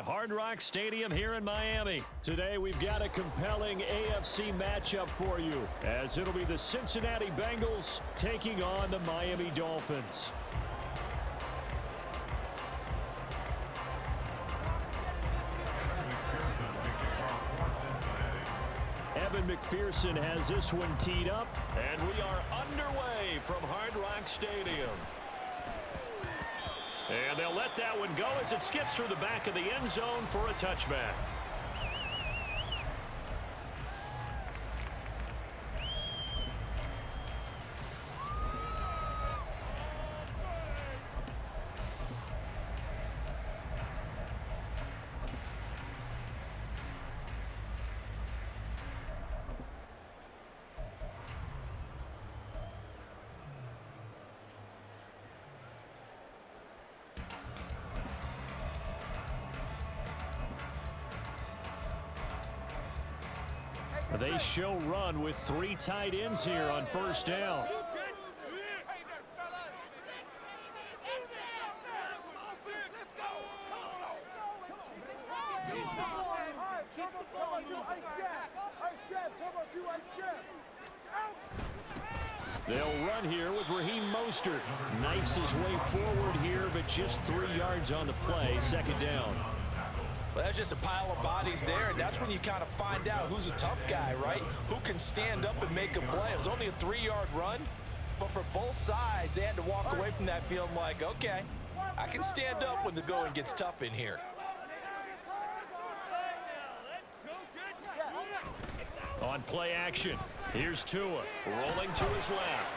Hard Rock Stadium here in Miami. Today we've got a compelling AFC matchup for you, as it'll be the Cincinnati Bengals taking on the Miami Dolphins. Evan McPherson has this one teed up. And we are underway from Hard Rock Stadium. And they'll let that one go as it skips through the back of the end zone for a touchback. They show run with 3 tight ends here on first down. They'll run here with Raheem Mostert. Knifes his way forward here, but just 3 yards on the play. Second down. Well, that's just a pile of bodies there, and that's when you kind of find out who's a tough guy, right? Who can stand up and make a play. It was only a 3-yard run, but for both sides, they had to walk away from that field like, okay, I can stand up when the going gets tough in here. On play action, here's Tua, rolling to his left.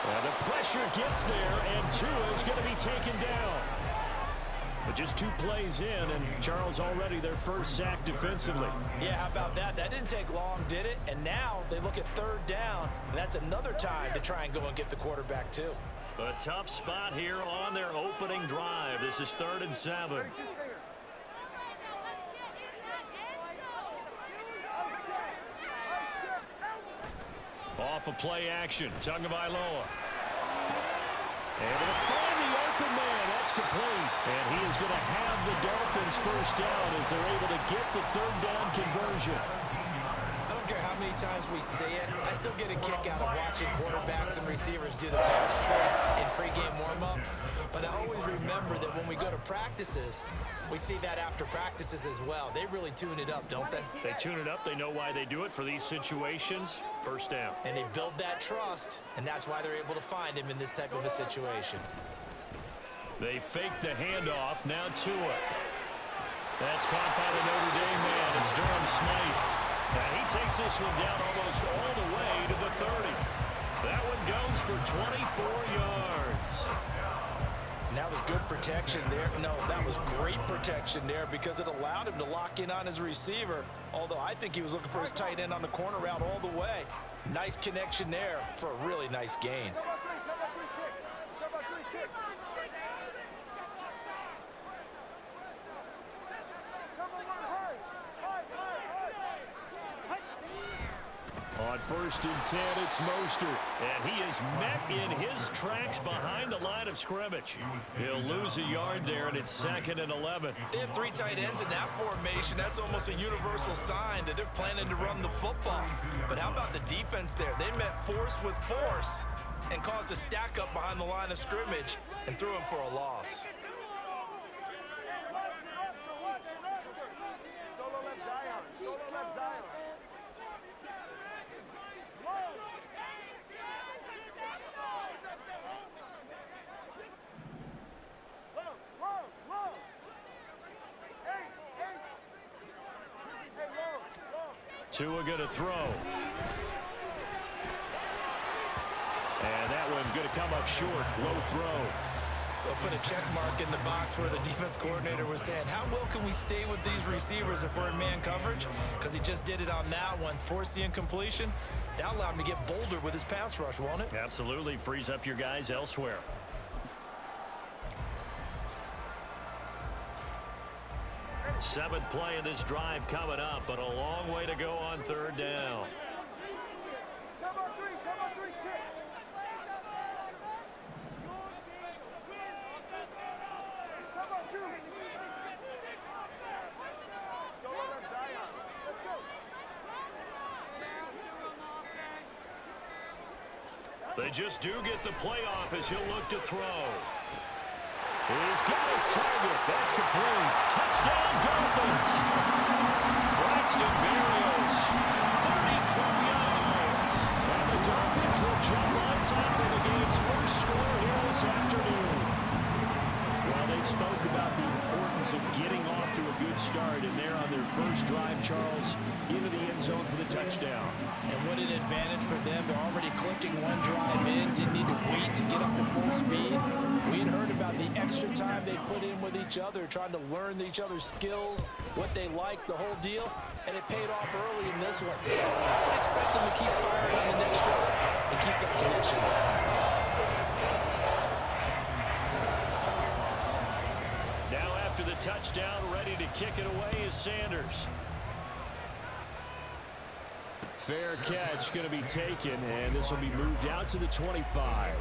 And the pressure gets there, and Tua is going to be taken down. But just 2 plays in, and Charles already their first sack defensively. Yeah, how about that? That didn't take long, did it? And now they look at third down, and that's another time to try and go and get the quarterback too. A tough spot here on their opening drive. This is 3rd and 7. Off of play action, Tagovailoa. Able to find the open man. That's complete. And he is going to have the Dolphins first down as they're able to get the 3rd down conversion. I don't care how many times we say it, I still get a kick out of watching quarterbacks and receivers do the pass trick in pregame warm-up. But I always remember that when we go to practices, we see that after practices as well. They really tune it up, don't they? They tune it up. They know why they do it for these situations. First down. And they build that trust, and that's why they're able to find him in this type of a situation. They fake the handoff. Now Tua. That's caught by the Notre Dame man. It's Durham Smythe. And he takes this one down almost all the way to the 30. That one goes for 24 yards. And that was good protection there. No, that was great protection there because it allowed him to lock in on his receiver. Although I think he was looking for his tight end on the corner route all the way. Nice connection there for a really nice gain. On 1st and 10, it's Mostert. And he is met in his tracks behind the line of scrimmage. He'll lose a yard there, and it's 2nd and 11. They have 3 tight ends in that formation. That's almost a universal sign that they're planning to run the football. But how about the defense there? They met force with force and caused a stack up behind the line of scrimmage and threw him for a loss. Tua going to throw. And that one going to come up short. Low throw. They'll put a check mark in the box where the defense coordinator was saying, how well can we stay with these receivers if we're in man coverage? Because he just did it on that one. Force the incompletion. That'll allow him to get bolder with his pass rush, won't it? Absolutely. Frees up your guys elsewhere. Seventh play of this drive coming up, but a long way to go on 3rd down. They just do get the playoff as he'll look to throw. He's got his target. That's complete. Touchdown, Dolphins. Braxton Berrios, 32 yards. And the Dolphins will jump on top of the game's first score here this afternoon. Well, they spoke about the importance of getting off to a good start, and they're on their first drive, Charles, into the end zone for the touchdown. And what an advantage for them. They're already clicking one drive in, didn't need to wait to get up to full speed. We had heard about the extra time they put in with each other, trying to learn each other's skills, what they like, the whole deal, and it paid off early in this one. I would expect them to keep firing on the next drive and keep that connection going. Now after the touchdown, ready to kick it away is Sanders. Fair catch going to be taken, and this will be moved out to the 25.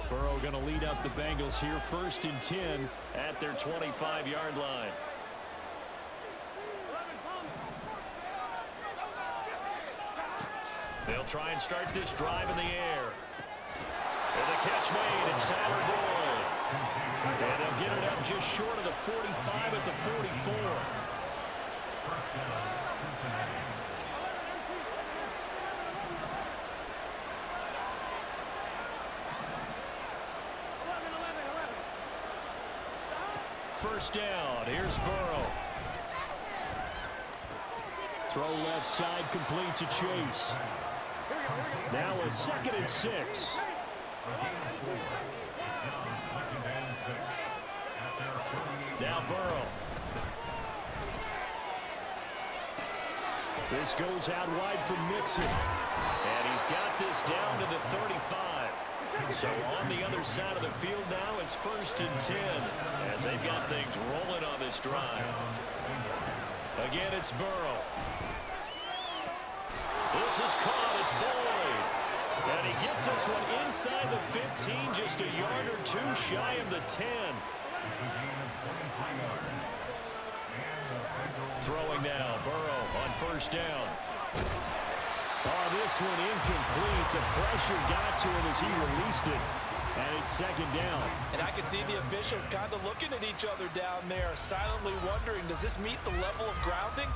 Burrow going to lead up the Bengals here, 1st and 10 at their 25-yard line. They'll try and start this drive in the air. And the catch made, it's Tyler Boyd. And they'll get it up just short of the 45 at the 44. First down, here's Burrow. Throw left side complete to Chase. Now a 2nd and 6. Now Burrow. This goes out wide for Mixon. And he's got this down to the 35. So on the other side of the field now, it's 1st and 10 as they've got things rolling on this drive. Again, it's Burrow. This is caught. It's Boyd. And he gets this one inside the 15, just a yard or two shy of the 10. Throwing now, Burrow on 1st down. Oh, this one incomplete. The pressure got to him as he released it. And it's 2nd down. And I can see the officials kind of looking at each other down there, silently wondering, does this meet the level of grounding?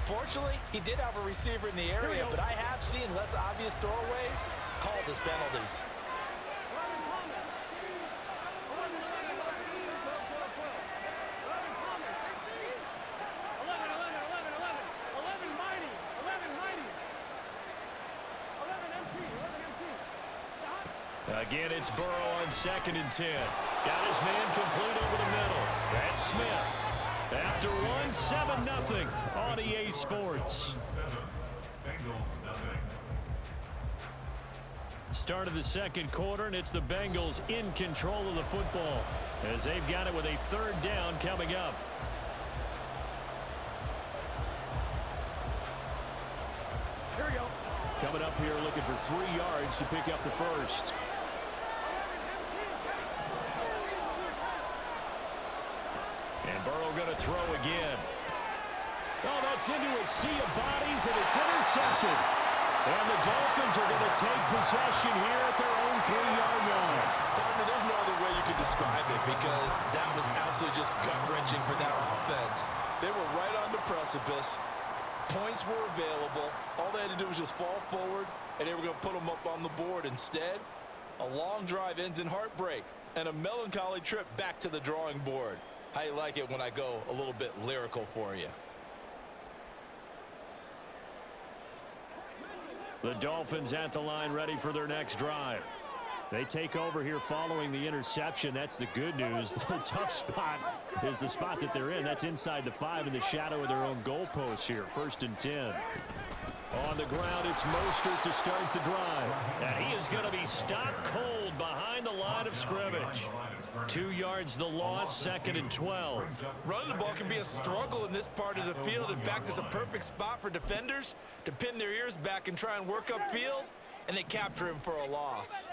Fortunately, he did have a receiver in the area, but I have seen less obvious throwaways called as penalties. Again, it's Burrow on 2nd and 10. Got his man complete over the middle. That's Smith. After one, 7-0 on EA Sports. Start of the 2nd quarter, and it's the Bengals in control of the football as they've got it with a 3rd down coming up. Here we go. Coming up here looking for 3 yards to pick up the first. And Burrow going to throw again. Oh, that's into a sea of bodies, and it's intercepted. And the Dolphins are going to take possession here at their own 3-yard line. There's no other way you could describe it because that was absolutely just gut-wrenching for that offense. They were right on the precipice. Points were available. All they had to do was just fall forward, and they were going to put them up on the board. Instead, a long drive ends in heartbreak and a melancholy trip back to the drawing board. How you like it when I go a little bit lyrical for you? The Dolphins at the line ready for their next drive. They take over here following the interception. That's the good news. The tough spot is the spot that they're in. That's inside the 5 in the shadow of their own goalpost here. 1st and 10. On the ground, it's Mostert to start the drive. And he is going to be stopped cold behind the line of scrimmage. 2 yards the loss, 2nd and 12. Running the ball can be a struggle in this part of the field. In fact, it's a perfect spot for defenders to pin their ears back and try and work upfield, and they capture him for a loss.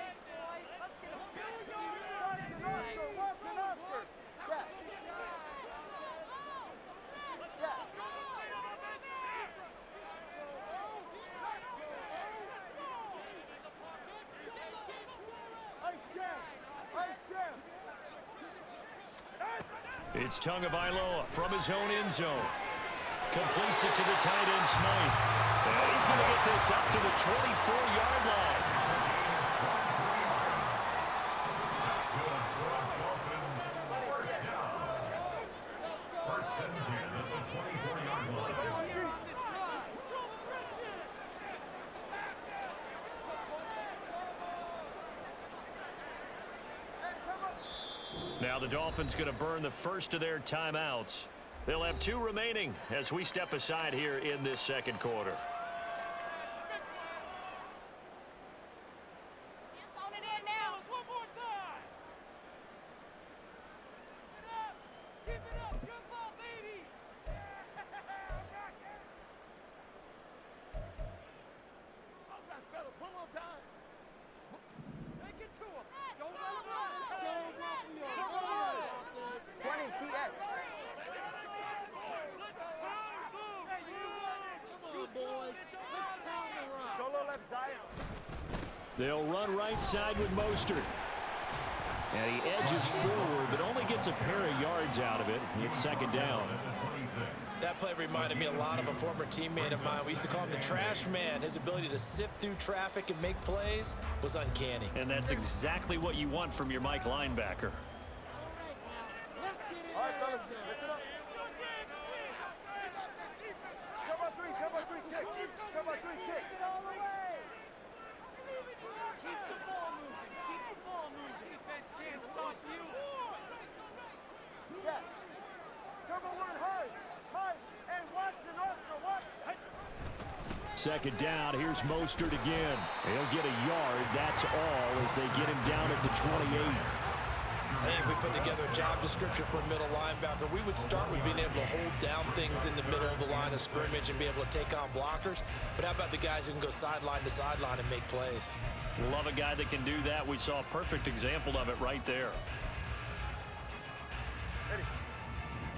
It's Tagovailoa from his own end zone. Completes it to the tight end, Smythe. And he's going to get this up to the 24-yard line. Now the Dolphins going to burn the first of their timeouts. They'll have 2 remaining as we step aside here in this second quarter. They'll run right side with Mostert. And he edges forward, but only gets a pair of yards out of it. It's 2nd down. That play reminded me a lot of a former teammate of mine. We used to call him the trash man. His ability to sift through traffic and make plays was uncanny. And that's exactly what you want from your Mike linebacker. All right, fellas, listen up. Cover 3 kick. Cover 3 kick. Keep the ball moving. Defense can't stop you. Scat. Turbo 1 high. And Watson, Oscar, what? 2nd down. Here's Mostert again. He'll get a yard. That's all as they get him down at the 28. I think if we put together a job description for a middle linebacker, we would start with being able to hold down things in the middle of the line of scrimmage and be able to take on blockers. But how about the guys who can go sideline to sideline and make plays? Love a guy that can do that. We saw a perfect example of it right there.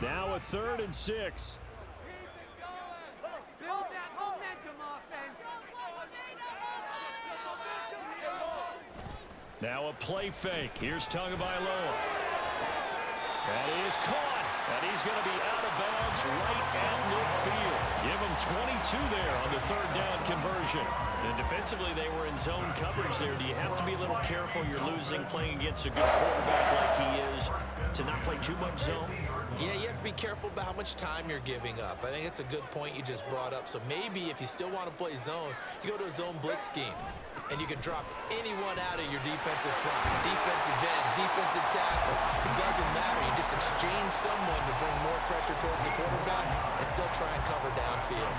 Now a 3rd and 6. Keep it going. Build that momentum offense. Now a play fake. Here's Tagovailoa. That is caught. And he's going to be out of bounds right at midfield. Give him 22 there on the 3rd down conversion. And defensively, they were in zone coverage there. Do you have to be a little careful? You're losing playing against a good quarterback like he is to not play too much zone? Yeah, you have to be careful about how much time you're giving up. I think it's a good point you just brought up. So maybe if you still want to play zone, you go to a zone blitz scheme. And you can drop anyone out of your defensive front, defensive end, defensive tackle. It doesn't matter. You just exchange someone to bring more pressure towards the quarterback and still try and cover downfield.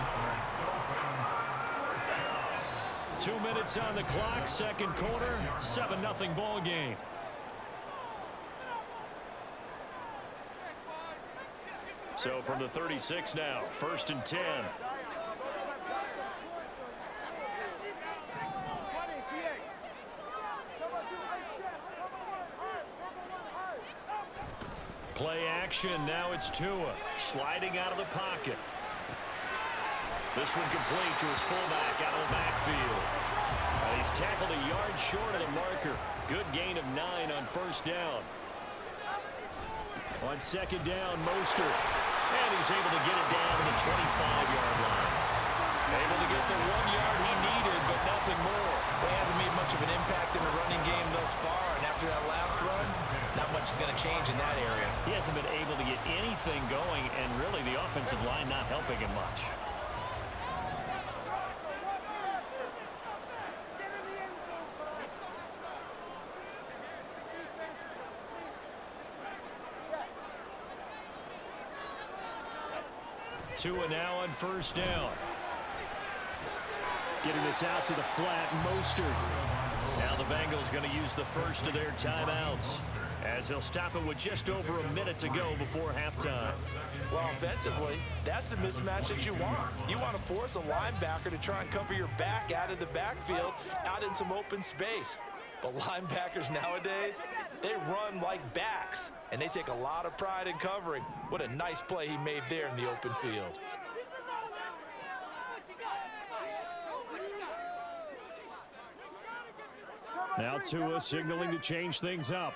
2 minutes on the clock, second quarter, 7-0 ball game. So from the 36 now, 1st and 10. Play action, now it's Tua, sliding out of the pocket. This one complete to his fullback out of the backfield. He's tackled a yard short of the marker. Good gain of 9 on 1st down. On 2nd down, Mostert. And he's able to get it down to the 25-yard line. Able to get the 1 yard he needed, but nothing more. He hasn't made much of an impact in the running game thus far, and after that last run, not much is going to change in that area. He hasn't been able to get anything going, and really the offensive line not helping him much. Tua now on 1st down. Getting this out to the flat, Mostert. Now the Bengals going to use the first of their timeouts as they'll stop it with just over a minute to go before halftime. Well, offensively, that's the mismatch that you want. You want to force a linebacker to try and cover your back out of the backfield, out in some open space. But linebackers nowadays, they run like backs, and they take a lot of pride in covering. What a nice play he made there in the open field. Now Tua signaling to change things up.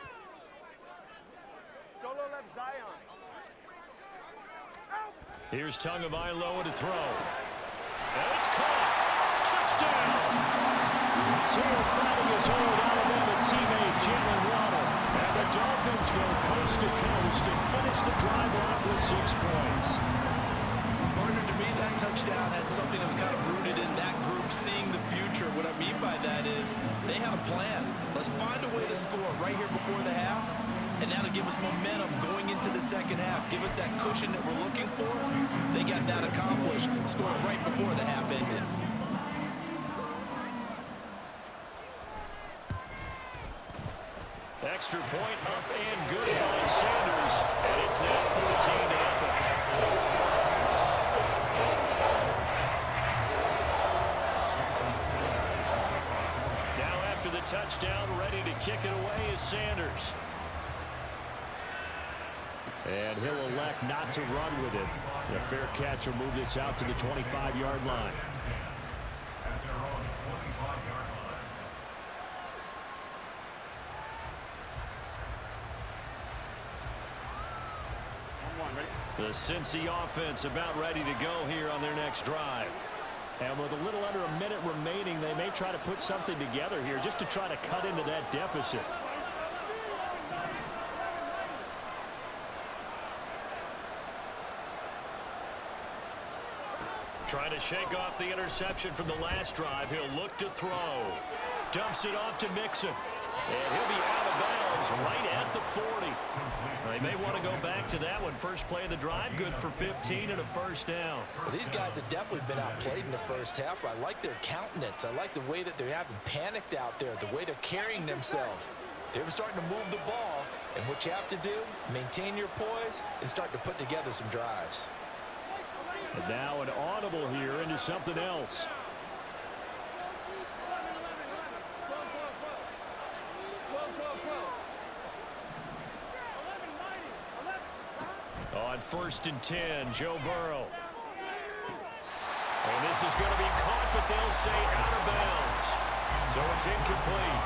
Solo left Zion. Here's Tagovailoa to throw. And it's caught. Touchdown! Tua fighting his old Alabama teammate Jalen Waddle. And the Dolphins go coast to coast and finish the drive off with 6 points. Partner, to me, that touchdown had something that was kind of rooted in that group seeing the future. What I mean by that is they had a plan. Let's find a way to score right here before the half. And now to give us momentum going into the second half, give us that cushion that we're looking for. They got that accomplished, scoring right before the half ended. Extra point up and good by Sanders. And it's now 14-0. Now after the touchdown, ready to kick it away is Sanders. And he'll elect not to run with it. The fair catch will move this out to the 25-yard line. The Cincy offense about ready to go here on their next drive. And with a little under a minute remaining, they may try to put something together here just to try to cut into that deficit. Trying to shake off the interception from the last drive. He'll look to throw. Dumps it off to Mixon. And he'll be out of bounds right at the 40. They may want to go back to that one. First play of the drive, good for 15 and a first down. Well, these guys have definitely been outplayed in the first half. I like their countenance. I like the way that they're having panicked out there, the way they're carrying themselves. They were starting to move the ball, and what you have to do, maintain your poise and start to put together some drives. And now an audible here into something else. On 1st and 10, Joe Burrow. And this is going to be caught, but they'll say out of bounds. So it's incomplete.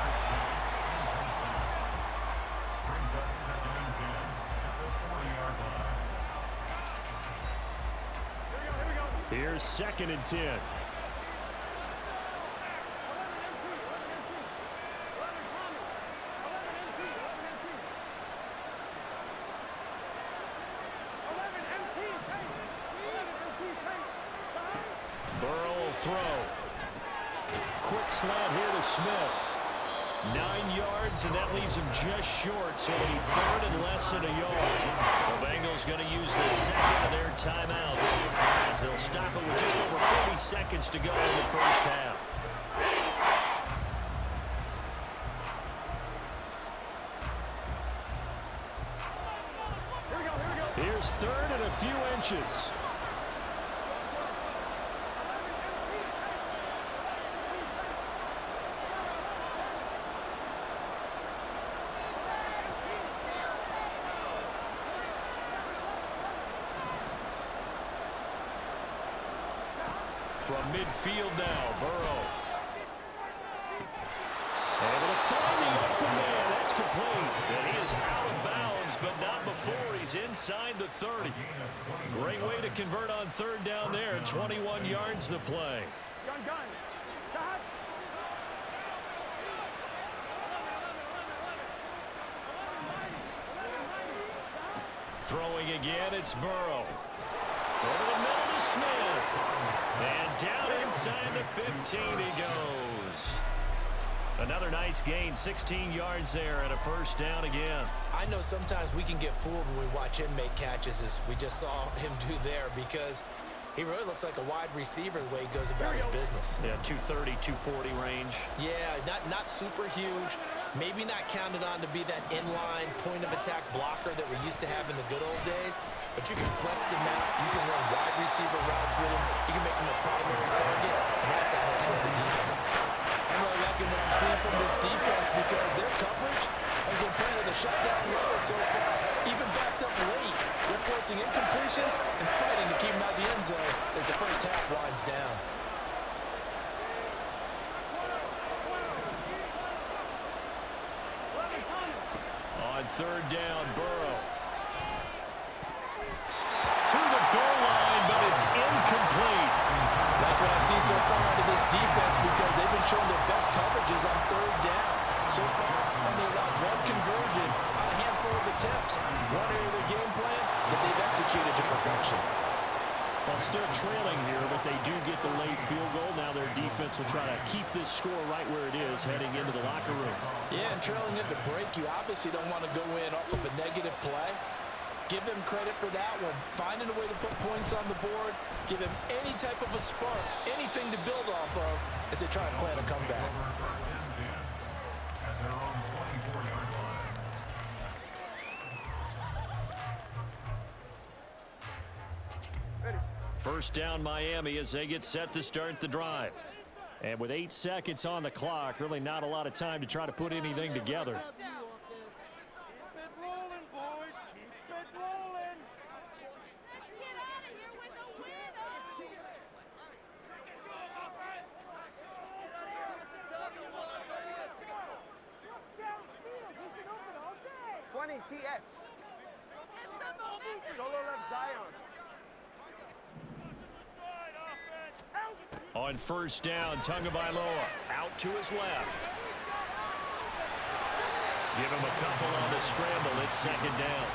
Here's 2nd and 10. Throw. Quick slant here to Smith. 9 yards, and that leaves him just short, so it'll be 3rd and less than a yard. The Bengals going to use the second of their timeouts as they'll stop it with just over 40 seconds to go in the first half. Here's 3rd and a few inches. From midfield now, Burrow. Able to find the open man. That's complete. And he is out of bounds, but not before he's inside the 30. Great way to convert on 3rd down there. 21 yards to play. Throwing again, it's Burrow. Over the middle to Smith. And down inside the 15 he goes. Another nice gain, 16 yards there and a first down again. I know sometimes we can get fooled when we watch him make catches, as we just saw him do there, because he really looks like a wide receiver the way he goes about his business. Yeah, 230, 240 range. Yeah, not super huge, Maybe not counted on to be that inline point-of-attack blocker that we used to have in the good old days, but you can flex him out. You can run wide receiver routes with him. You can make him a primary target, and that's how he'll shred the defense. I'm really liking what I'm seeing from this defense because their coverage has been playing at a shutdown level so far. Even backed up late, they're forcing incompletions and fighting to keep them out of the end zone as the first half winds down. On third down, Burrow. To the goal line, but it's incomplete. Like what I see so far out of this defense because they've been showing their best coverages on third down. So far, only allowed one conversion on a handful of attempts. One area of their game plan that they've executed to perfection. Well, still trailing here, but they do get the late field goal. Now their defense will try to keep this score right where it is heading into the locker room. Yeah, and trailing at the break, you obviously don't want to go in off of a negative play. Give them credit for that one. Finding a way to put points on the board. Give them any type of a spark, anything to build off of as they try and plan a comeback. First down, Miami, as they get set to start the drive. And with 8 seconds on the clock, really not a lot of time to try to put anything together. Keep it rolling, boys. Keep it rolling. Let's get out of here with a win. Get out of here with the W, let's go. Downfield, he's been open all day. 20 TX. It's the momentum. Solo left Zion. On first down, Tagovailoa out to his left. Give him a couple on the scramble. It's second down.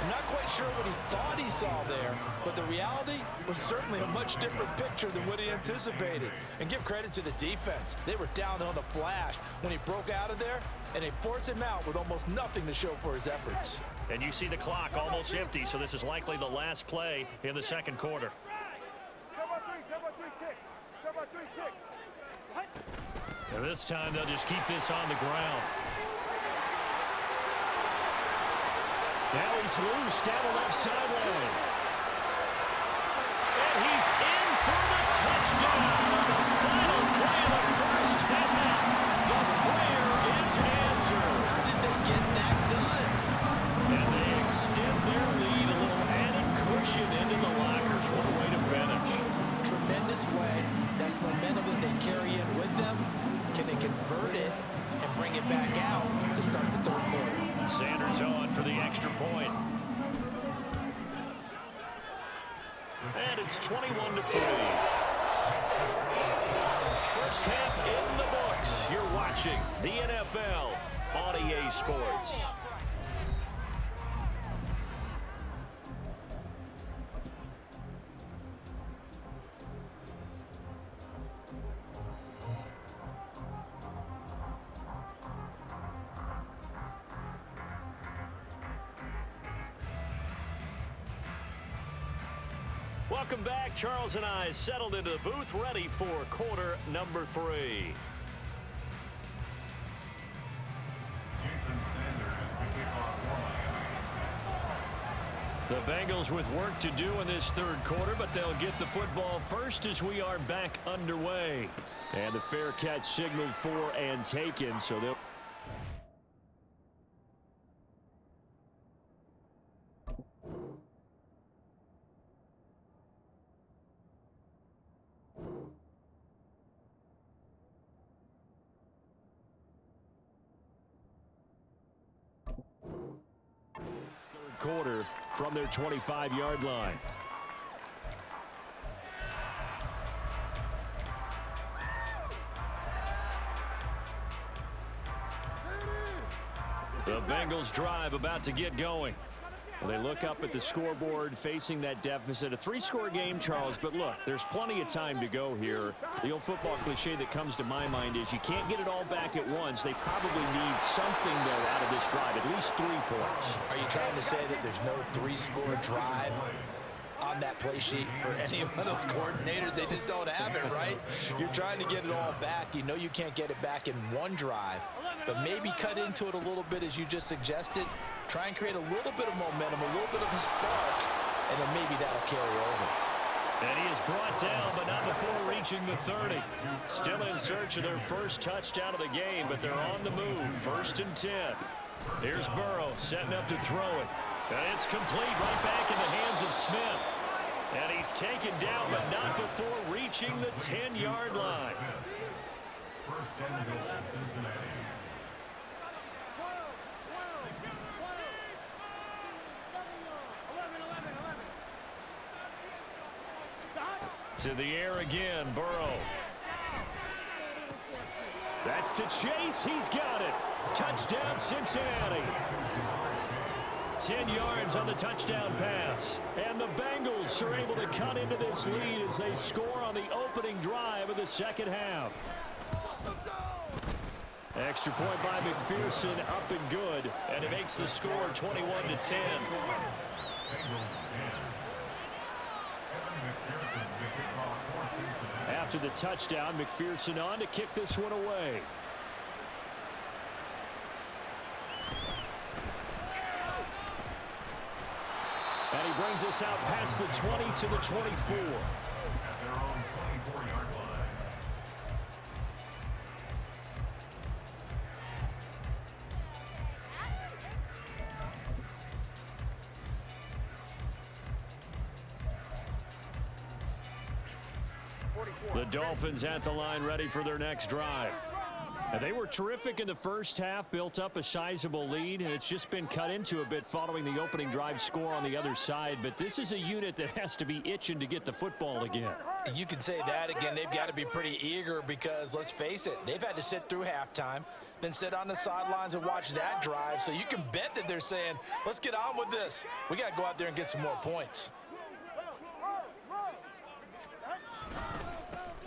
I'm not quite sure what he thought he saw there, but the reality was certainly a much different picture than what he anticipated. And give credit to the defense. They were down on the flash when he broke out of there, and they forced him out with almost nothing to show for his efforts. And you see the clock almost empty, so this is likely the last play in the second quarter. Turbo three kick. Turbo three kick. And this time they'll just keep this on the ground. Now he's loose down the left sideline. And he's in for the touchdown on the final play of the first half. The prayer is answered. How did they get that done? And they extend their lead, a little added cushion into the lockers. What a way to finish. Tremendous way. That's momentum that they carry in with them. Can they convert it and bring it back out to start the third quarter? Sanders on for the extra point. And it's 21-3. First half in the books. You're watching the NFL on EA Sports. Welcome back. Charles and I settled into the booth, ready for quarter number 3. The Bengals with work to do in this third quarter, but they'll get the football first as we are back underway. And the fair catch signaled for and taken, so they'll... quarter from their 25-yard line. The Bengals drive about to get going. Well, they look up at the scoreboard facing that deficit. A 3-score game, Charles, but look, there's plenty of time to go here. The old football cliche that comes to my mind is you can't get it all back at once. They probably need something, though, out of this drive, at least 3 points. Are you trying to say that there's no 3-score drive on that play sheet for any of those coordinators. They just don't have it, right? You're trying to get it all back. You know you can't get it back in one drive, but maybe cut into it a little bit as you just suggested. Try and create a little bit of momentum, a little bit of a spark, and then maybe that'll carry over. And he is brought down, but not before reaching the 30. Still in search of their first touchdown of the game, but they're on the move. 1st and 10. Here's Burrow setting up to throw it. And it's complete right back in the hands of Smith. And he's taken down, but not before reaching the 10-yard line. First and goal, Cincinnati. To the air again, Burrow. That's to Chase. He's got it. Touchdown, Cincinnati. 10 yards on the touchdown pass. And the Bengals are able to cut into this lead as they score on the opening drive of the second half. Extra point by McPherson, up and good. And it makes the score 21-10. After the touchdown, McPherson on to kick this one away. And he brings us out past the 20 to the 24. At their own 24-yard line. The Dolphins at the line, ready for their next drive. And they were terrific in the first half, built up a sizable lead, and it's just been cut into a bit following the opening drive score on the other side. But this is a unit that has to be itching to get the football again. You can say that again. They've got to be pretty eager because, let's face it, they've had to sit through halftime, then sit on the sidelines and watch that drive. So you can bet that they're saying, let's get on with this. We got to go out there and get some more points.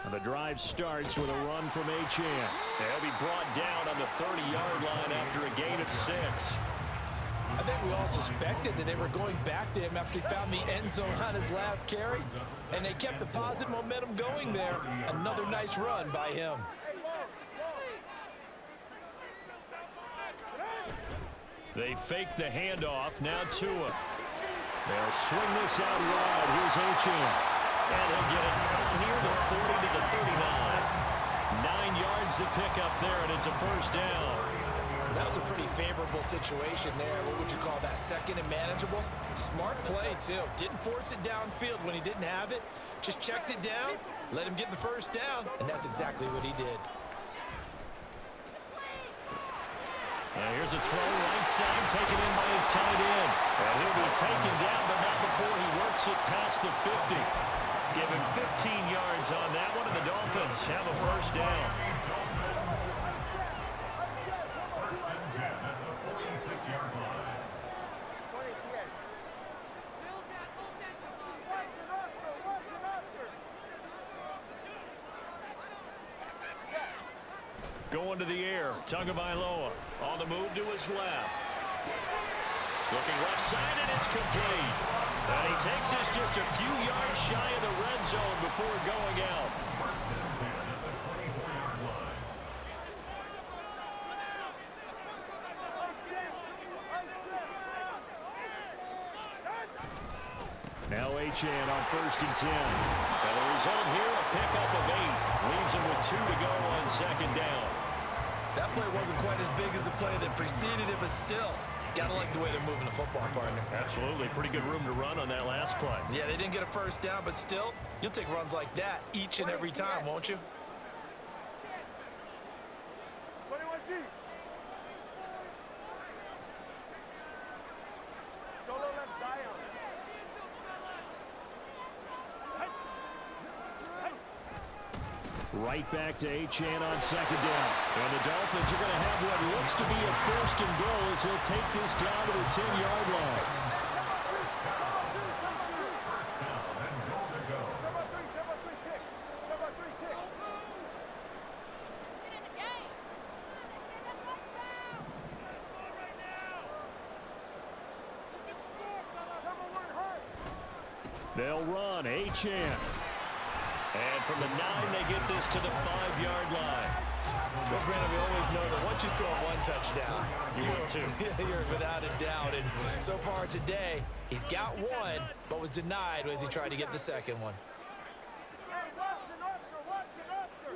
And the drive starts with a run from Achane. They'll be brought down on the 30-yard line after a gain of 6. I think we all suspected that they were going back to him after he found the end zone on his last carry, and they kept the positive momentum going there. Another nice run by him. They fake the handoff, now Tua. They'll swing this out wide. Here's Achane. And he'll get it near the 40 to the 39. 9 yards to pick up there, and it's a first down. That was a pretty favorable situation there. What would you call that? Second and manageable? Smart play, too. Didn't force it downfield when he didn't have it. Just checked it down, let him get the first down, and that's exactly what he did. Here's a throw right side, taken in by his tight end. And he'll be taken down, but not before he works it past the 50. Give him 15 yards on that one, and the Dolphins have a first down. First and 10 at the 46-yard line. Going to the air, Tagovailoa on the move to his left. Looking left side, and it's complete. And he takes us just a few yards shy of the red zone before going out. First and 10 at the 24-yard line. Now Achane on 1st and 10. And the result here, a pickup of 8. Leaves him with 2 to go on second down. That play wasn't quite as big as the play that preceded it, but still, gotta like the way they're moving the football, partner. Absolutely. Pretty good room to run on that last play. Yeah, they didn't get a first down, but still, you'll take runs like that each and every time, won't you? 21G. Solo left Zion. Right back to Achane on second down. And the Dolphins are going to have what looks to be a 1st and goal as he'll take this down to the 10-yard line. First down and goal to go. They'll run. Achane. And from the 9, they get this to the 5-yard line. Well, Brandon, we always know that once you score one touchdown, you're without a doubt. And so far today, he's got one, but was denied as he tried to get the second one. Hey, Watson, Oscar, Watson, Oscar.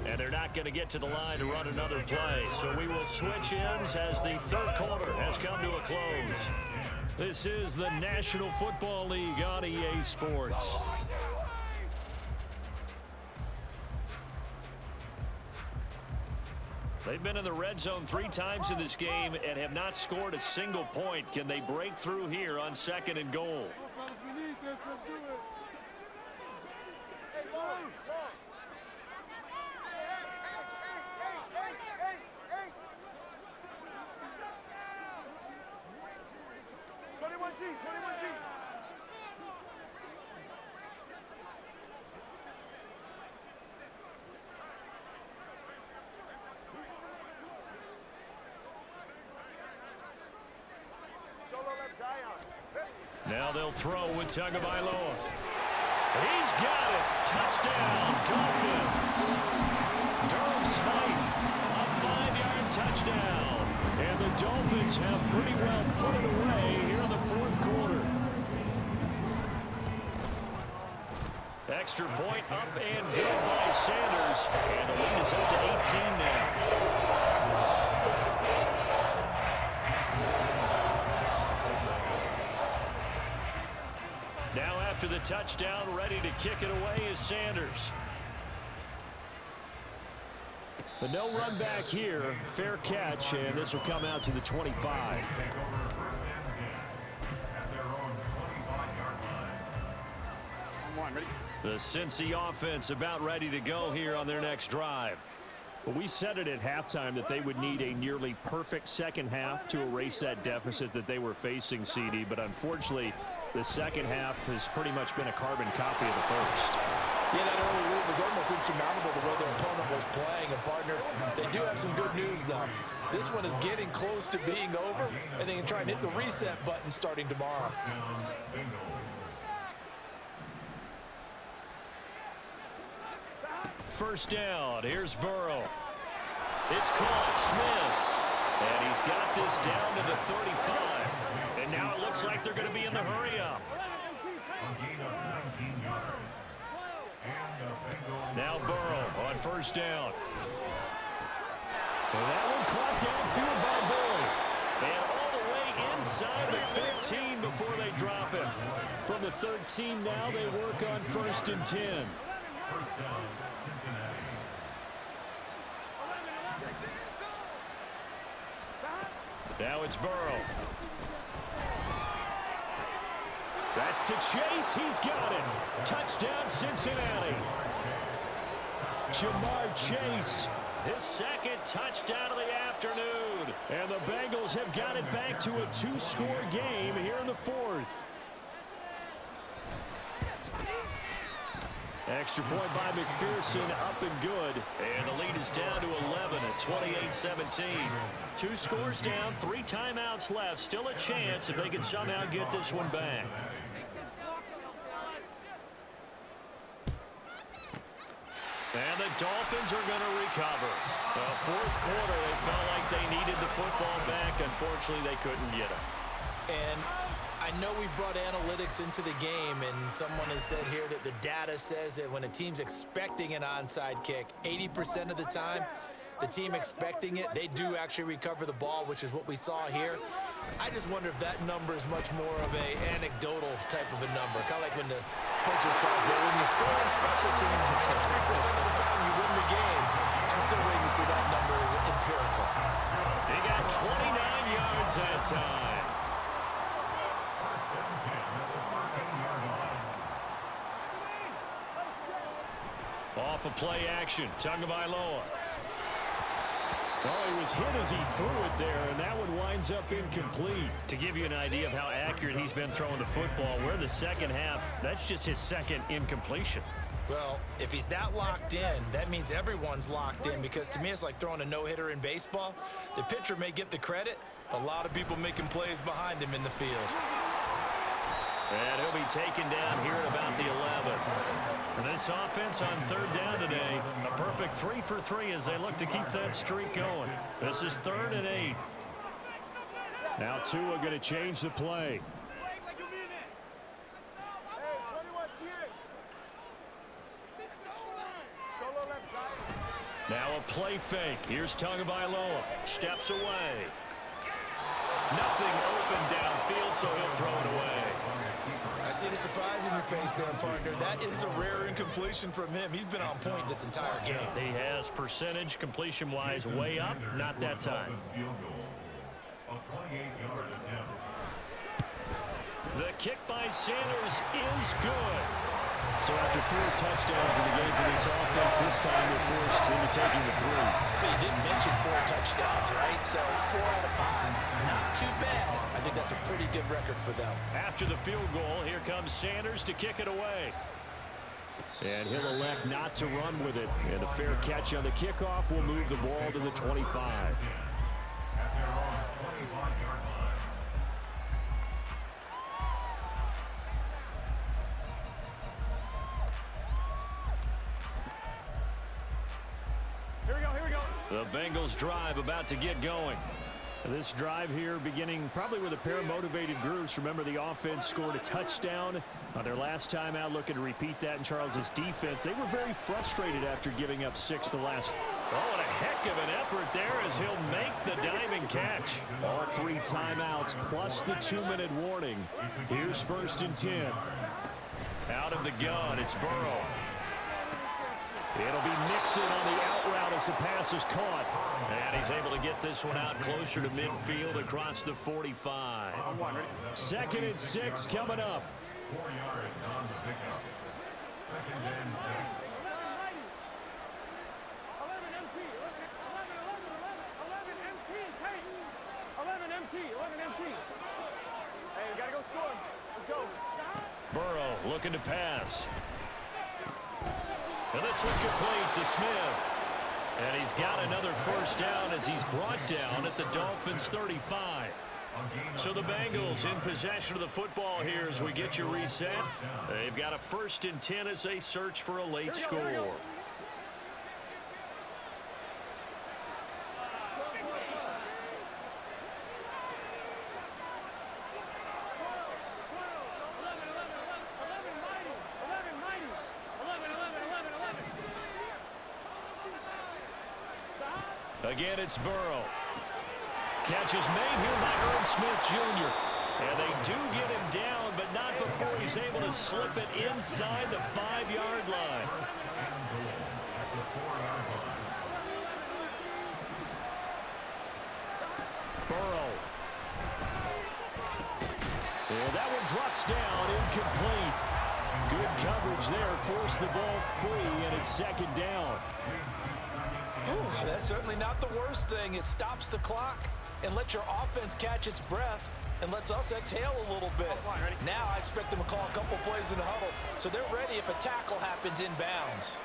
Hey. And they're not going to get to the line to run another play. So we will switch ends as the third quarter has come to a close. This is the National Football League on EA Sports. They've been in the red zone 3 times in this game and have not scored a single point. Can they break through here on 2nd and goal? We need this. Let's do it. Hey, go. 21G, 21G. Solo left Zion. Now they'll throw with Tagovailoa. He's got it. Touchdown, Dolphins. Durham Smythe, a 5-yard touchdown. And the Dolphins have pretty well put it away here in the 4th quarter. Extra point up and good by Sanders. And the lead is up to 18 now. Now after the touchdown, ready to kick it away is Sanders. But no run back here. Fair catch, and this will come out to the 25. The Cincy offense about ready to go here on their next drive. Well, we said it at halftime that they would need a nearly perfect second half to erase that deficit that they were facing, CD. But unfortunately, the second half has pretty much been a carbon copy of the first. Yeah, that early lead was almost insurmountable the way their opponent was playing. And, partner, they do have some good news, though. This one is getting close to being over, and they can try and hit the reset button starting tomorrow. First down. Here's Burrow. It's caught. Smith. And he's got this down to the 35. And now it looks like they're going to be in the hurry-up. Now Burrow on first down. And that one caught downfield by Boyd. And all the way inside the 15 before they drop him. From the 13 now, they work on 1st and 10. Now it's Burrow. That's to Chase. He's got it. Touchdown, Cincinnati. Jamar Chase, his 2nd touchdown of the afternoon. And the Bengals have got it back to a 2-score game here in the 4th. Extra point by McPherson, up and good. And the lead is down to 11 at 28-17. 2 scores down, 3 timeouts left. Still a chance if they can somehow get this one back. And the Dolphins are going to recover. The 4th quarter, they felt like they needed the football back. Unfortunately, they couldn't get it. And I know we brought analytics into the game, and someone has said here that the data says that when a team's expecting an onside kick, 80% of the time, the team expecting it, they do actually recover the ball, which is what we saw here. I just wonder if that number is much more of a anecdotal type of a number. Kind of like when the coaches tell us, well, when you score on special teams, 93% of the time you win the game. I'm still waiting to see that number as empirical. They got 29 yards that time. Off of play action, Tagovailoa. Oh, he was hit as he threw it there, and that one winds up incomplete. To give you an idea of how accurate he's been throwing the football, we're in the second half. That's just his 2nd incompletion. Well, if he's that locked in, that means everyone's locked in, because to me it's like throwing a no-hitter in baseball. The pitcher may get the credit, a lot of people making plays behind him in the field. And he'll be taken down here at about the 11. And this offense on third down today, a perfect 3 for 3 as they look to keep that streak going. This is 3rd and 8. Now Tua going to change the play. Now a play fake. Here's Tagovailoa. Steps away. Nothing open downfield, so he'll throw it away. I see the surprise in your face there, partner. That is a rare incompletion from him. He's been on point this entire game. He has percentage completion-wise way up. Not that time. A 28-yard attempt. The kick by Sanders is good. So after 4 touchdowns in the game for this offense, this time they're forced into taking the 3. But you didn't mention 4 touchdowns, right? So 4 out of 5, not too bad. I think that's a pretty good record for them. After the field goal, here comes Sanders to kick it away. And he'll elect not to run with it. And a fair catch on the kickoff will move the ball to the 25. At their own 25-yard line. The Bengals drive about to get going. This drive here beginning probably with a pair of motivated groups. Remember, the offense scored a touchdown on their last time out, looking to repeat that in Charles's defense. They were very frustrated after giving up 6 the last. Oh, and a heck of an effort there as he'll make the diving catch. All 3 timeouts plus the 2-minute warning. Here's 1st and 10. Out of the gun, it's Burrow. It'll be Mixon on the out route as the pass is caught. And he's able to get this one out closer to midfield across the 45. 2nd and 6 coming up. 4 yards on the pickup. 2nd and 6. 11 MT. Hey, we gotta go score. Let's go. Burrow looking to pass. And this one complete to Smith. And he's got another first down as he's brought down at the Dolphins' 35. So the Bengals in possession of the football here as we get you reset. They've got a 1st and 10 as they search for a late score. Again, it's Burrow. Catch is made here by Irv Smith Jr. And they do get him down, but not before he's able to slip it inside the 5-yard line. Burrow. And that one drops down, incomplete. Good coverage there, forced the ball free, and it's 2nd down. Ooh, that's certainly not the worst thing. It stops the clock and lets your offense catch its breath and lets us exhale a little bit. Now I expect them to call a couple plays in the huddle, so they're ready if a tackle happens inbounds.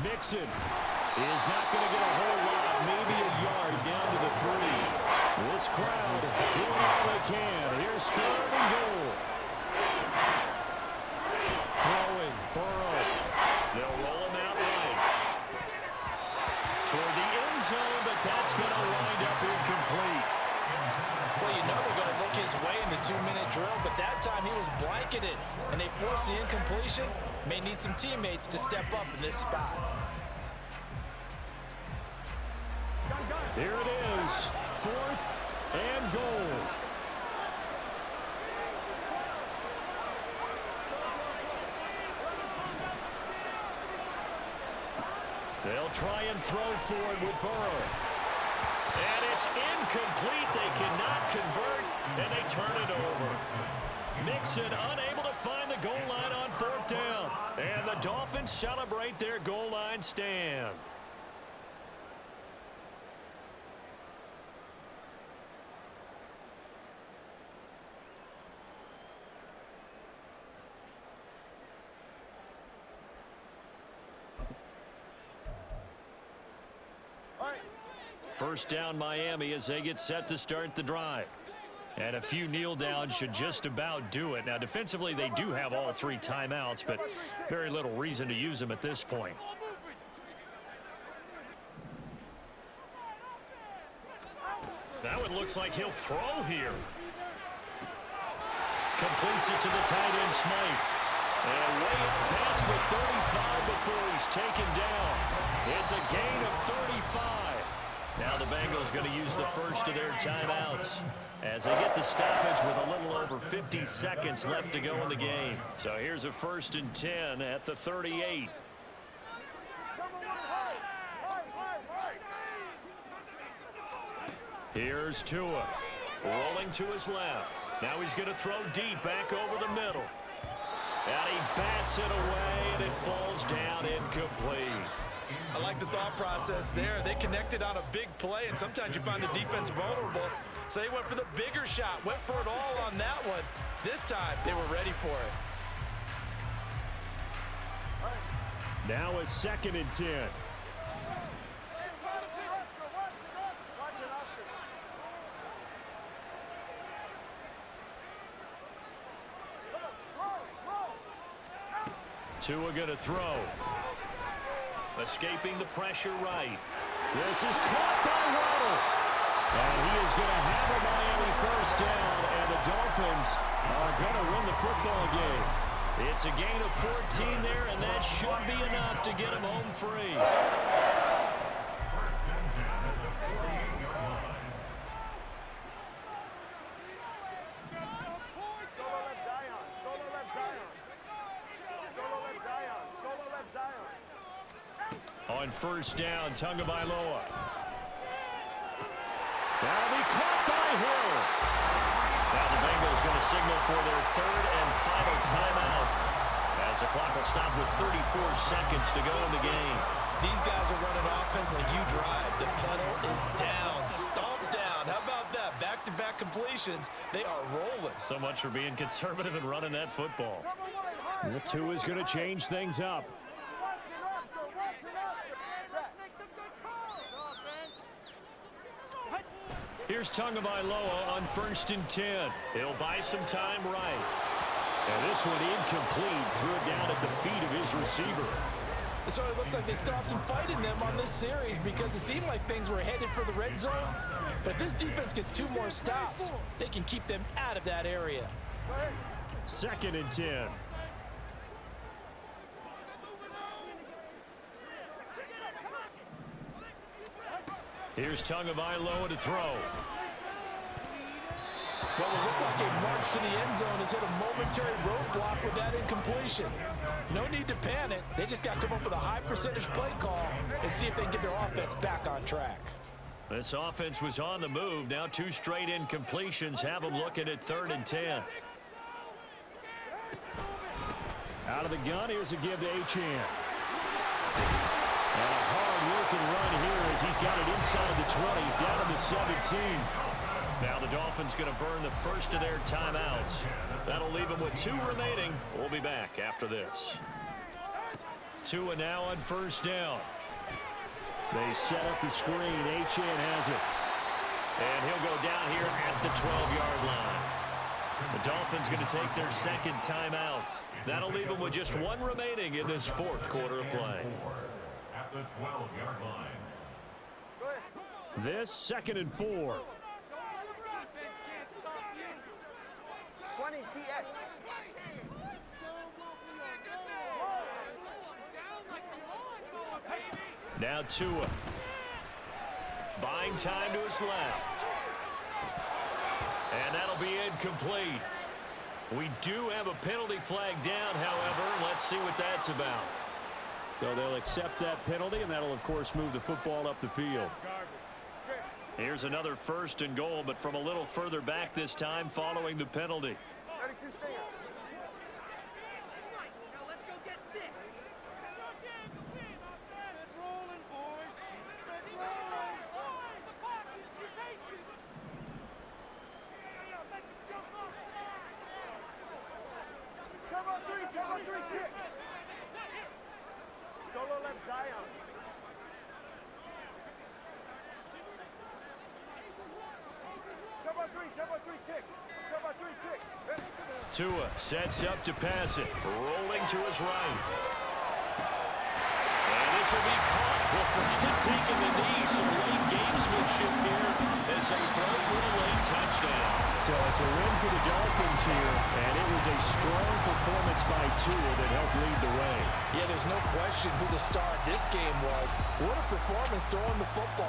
Mixon is not going to get a whole lot, maybe a yard down to the 3. This crowd doing all they can. Here's 3rd and goal. Throwing, Burrow. They'll roll him out right. Toward the end zone, but that's going to wind up incomplete. Well, you know they're going to look his way in the 2-minute drill, but that time he was blanketed, and they forced the incompletion. May need some teammates to step up in this spot. Here it is, 4th and goal. They'll try and throw forward with Burrow. And it's incomplete. They cannot convert, and they turn it over. Mixon unable to find the goal line on 4th down. And the Dolphins celebrate their goal line stand. First down Miami as they get set to start the drive. And a few kneel downs should just about do it. Now defensively they do have all 3 timeouts, but very little reason to use them at this point. That one looks like he'll throw here. Completes it to the tight end Smythe. And way up past the 35 before he's taken down. It's a gain of 35. Now the Bengals going to use the first of their timeouts as they get the stoppage with a little over 50 seconds left to go in the game. So here's a 1st and 10 at the 38. Here's Tua, rolling to his left. Now he's going to throw deep back over the middle. And he bats it away, and it falls down incomplete. I like the thought process there. They connected on a big play, and sometimes you find the defense vulnerable. So they went for the bigger shot, went for it all on that one. This time, they were ready for it. Now a 2nd and 10. Tua going to throw. Escaping the pressure right. This is caught by Waddle. And he is going to have a Miami first down, and the Dolphins are going to win the football game. It's a gain of 14 there, and that should be enough to get him home free. On first down, Tagovailoa. That'll be caught by Hill. Now the Bengals going to signal for their 3rd and final timeout as the clock will stop with 34 seconds to go in the game. These guys are running offense like you drive. The pedal is down, stomped down. How about that? Back-to-back completions. They are rolling. So much for being conservative and running that football. The 2 is going to change things up. Here's Tagovailoa on 1st and 10. He'll buy some time right. And this one incomplete. Threw it down at the feet of his receiver. So it looks like they stopped some fight in them on this series because it seemed like things were headed for the red zone. But if this defense gets 2 more stops, they can keep them out of that area. 2nd and 10. Here's Tagovailoa to throw. Well, it looked like a march to the end zone has hit a momentary roadblock with that incompletion. No need to panic. They just got to come up with a high percentage play call and see if they can get their offense back on track. This offense was on the move. Now 2 straight incompletions have them looking at 3rd and 10. Out of the gun, here's a give to Achane. And a hard-working run here as he's got it inside the 20, down to the 17. Now the Dolphins going to burn the first of their timeouts. That'll leave them with 2 remaining. We'll be back after this. Tua now on first down. They set up the screen. Achane has it. And he'll go down here at the 12-yard line. The Dolphins going to take their 2nd timeout. That'll leave them with just 1 remaining in this 4th quarter of play. At the 12-yard line. This 2nd and 4. 20 TX. Now Tua. Buying time to his left. And that'll be incomplete. We do have a penalty flag down, however. Let's see what that's about. So they'll accept that penalty, and that'll, of course, move the football up the field. Here's another 1st and goal, but from a little further back this time following the penalty. 32 stinger. Turbo 3, kick. Solo left Zion. Tua sets up to pass it, rolling to his right. And this will be caught. Well, forget taking the knee. Some late gamesmanship here as they throw for a late touchdown. So it's a win for the Dolphins here, and it was a strong performance by Tua that helped lead the way. Yeah, there's no question who the star of this game was. What a performance throwing the football.